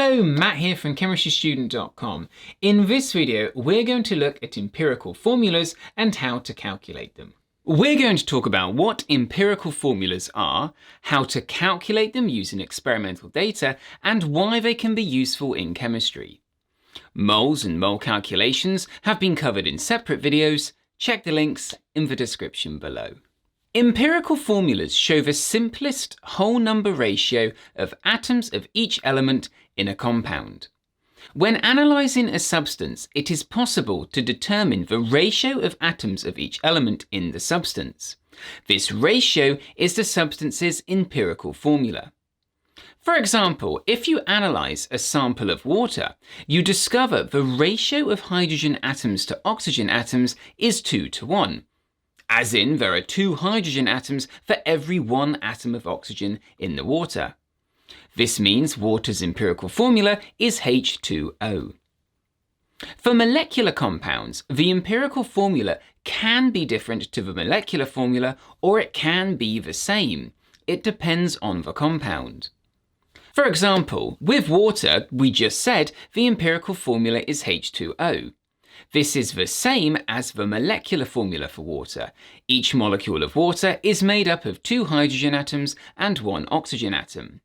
Hello, Matt here from ChemistryStudent.com. In this video, we're going to look at empirical formulas and how to calculate them. We're going to talk about what empirical formulas are, how to calculate them using experimental data, and why they can be useful in chemistry. Moles and mole calculations have been covered in separate videos. Check the links in the description below. Empirical formulas show the simplest whole number ratio of atoms of each element in a compound. When analysing a substance, it is possible to determine the ratio of atoms of each element in the substance. This ratio is the substance's empirical formula. For example, if you analyse a sample of water, you discover the ratio of hydrogen atoms to oxygen atoms is 2:1. As in, there are 2 hydrogen atoms for every 1 atom of oxygen in the water. This means water's empirical formula is H2O. For molecular compounds, the empirical formula can be different to the molecular formula, or it can be the same. It depends on the compound. For example, with water, we just said the empirical formula is H2O. This is the same as the molecular formula for water. Each molecule of water is made up of 2 hydrogen atoms and 1 oxygen atom.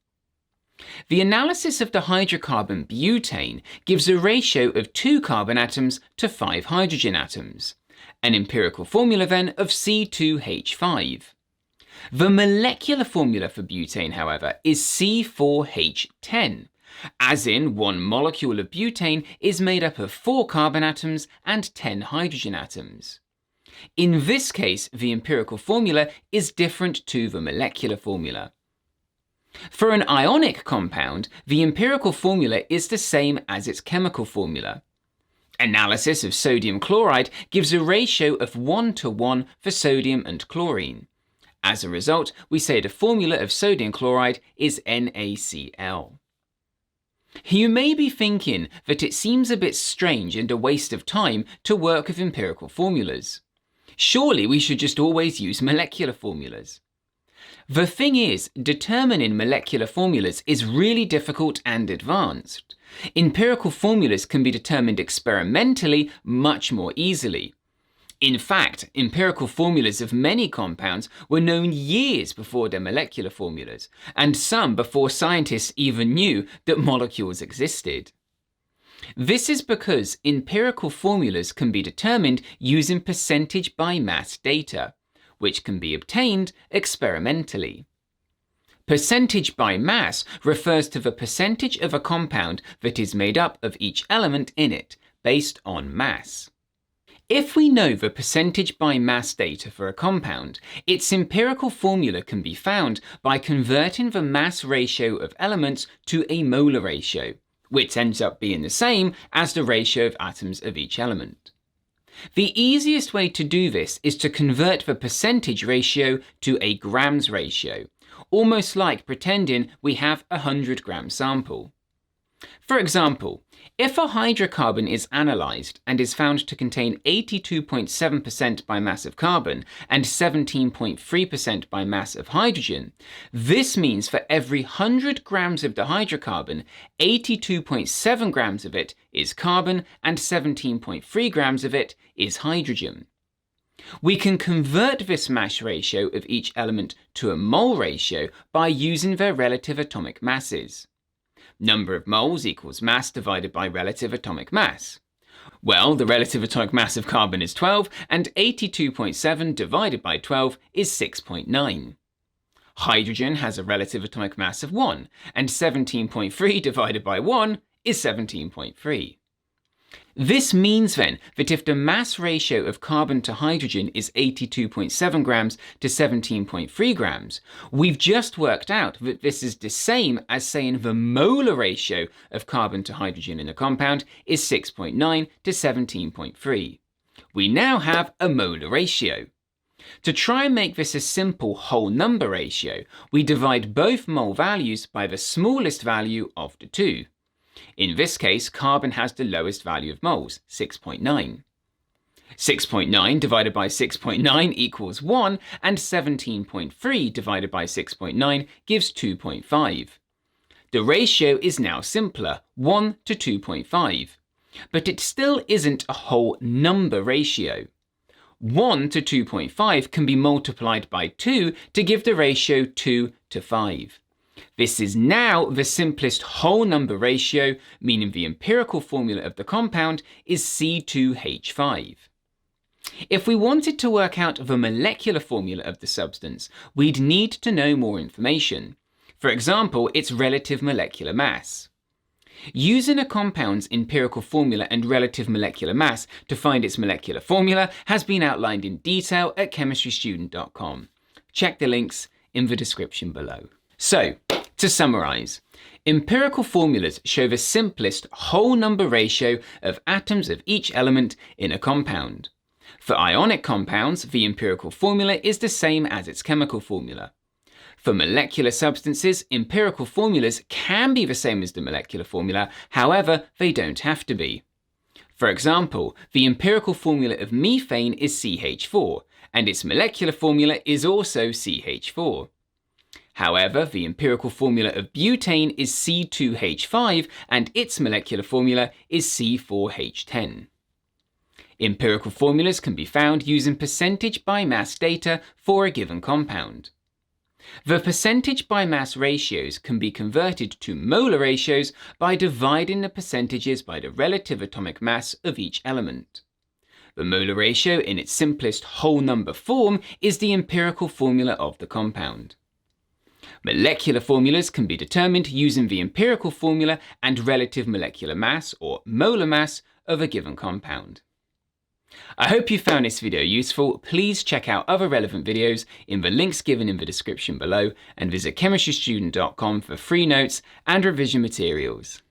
The analysis of the hydrocarbon butane gives a ratio of 2 carbon atoms to 5 hydrogen atoms. An empirical formula then of C2H5. The molecular formula for butane, however, is C4H10. As in, 1 molecule of butane is made up of 4 carbon atoms and 10 hydrogen atoms. In this case, the empirical formula is different to the molecular formula. For an ionic compound, the empirical formula is the same as its chemical formula. Analysis of sodium chloride gives a ratio of 1:1 for sodium and chlorine. As a result, we say the formula of sodium chloride is NaCl. You may be thinking that it seems a bit strange and a waste of time to work with empirical formulas. Surely we should just always use molecular formulas. The thing is, determining molecular formulas is really difficult and advanced. Empirical formulas can be determined experimentally much more easily. In fact, empirical formulas of many compounds were known years before their molecular formulas, and some before scientists even knew that molecules existed. This is because empirical formulas can be determined using percentage by mass data, which can be obtained experimentally. Percentage by mass refers to the percentage of a compound that is made up of each element in it, based on mass. If we know the percentage by mass data for a compound, its empirical formula can be found by converting the mass ratio of elements to a molar ratio, which ends up being the same as the ratio of atoms of each element. The easiest way to do this is to convert the percentage ratio to a grams ratio, almost like pretending we have a 100-gram sample. For example, if a hydrocarbon is analysed and is found to contain 82.7% by mass of carbon and 17.3% by mass of hydrogen, this means for every 100 grams of the hydrocarbon, 82.7 grams of it is carbon and 17.3 grams of it is hydrogen. We can convert this mass ratio of each element to a mole ratio by using their relative atomic masses. Number of moles equals mass divided by relative atomic mass. Well, the relative atomic mass of carbon is 12, and 82.7 divided by 12 is 6.9. Hydrogen has a relative atomic mass of 1, and 17.3 divided by 1 is 17.3. This means then that if the mass ratio of carbon to hydrogen is 82.7 grams to 17.3 grams, we've just worked out that this is the same as saying the molar ratio of carbon to hydrogen in a compound is 6.9 to 17.3. We now have a molar ratio. To try and make this a simple whole number ratio, we divide both mole values by the smallest value of the two. In this case, carbon has the lowest value of moles, 6.9. 6.9 divided by 6.9 equals 1, and 17.3 divided by 6.9 gives 2.5. The ratio is now simpler, 1 to 2.5. But it still isn't a whole number ratio. 1 to 2.5 can be multiplied by 2 to give the ratio 2 to 5. This is now the simplest whole number ratio, meaning the empirical formula of the compound is C2H5. If we wanted to work out the molecular formula of the substance, we'd need to know more information. For example, its relative molecular mass. Using a compound's empirical formula and relative molecular mass to find its molecular formula has been outlined in detail at chemistrystudent.com. Check the links in the description below. So, to summarize, empirical formulas show the simplest whole number ratio of atoms of each element in a compound. For ionic compounds, the empirical formula is the same as its chemical formula. For molecular substances, empirical formulas can be the same as the molecular formula, however, they don't have to be. For example, the empirical formula of methane is CH4, and its molecular formula is also CH4. However, the empirical formula of butane is C2H5, and its molecular formula is C4H10. Empirical formulas can be found using percentage by mass data for a given compound. The percentage by mass ratios can be converted to molar ratios by dividing the percentages by the relative atomic mass of each element. The molar ratio in its simplest whole number form is the empirical formula of the compound. Molecular formulas can be determined using the empirical formula and relative molecular mass, or molar mass, of a given compound. I hope you found this video useful. Please check out other relevant videos in the links given in the description below and visit chemistrystudent.com for free notes and revision materials.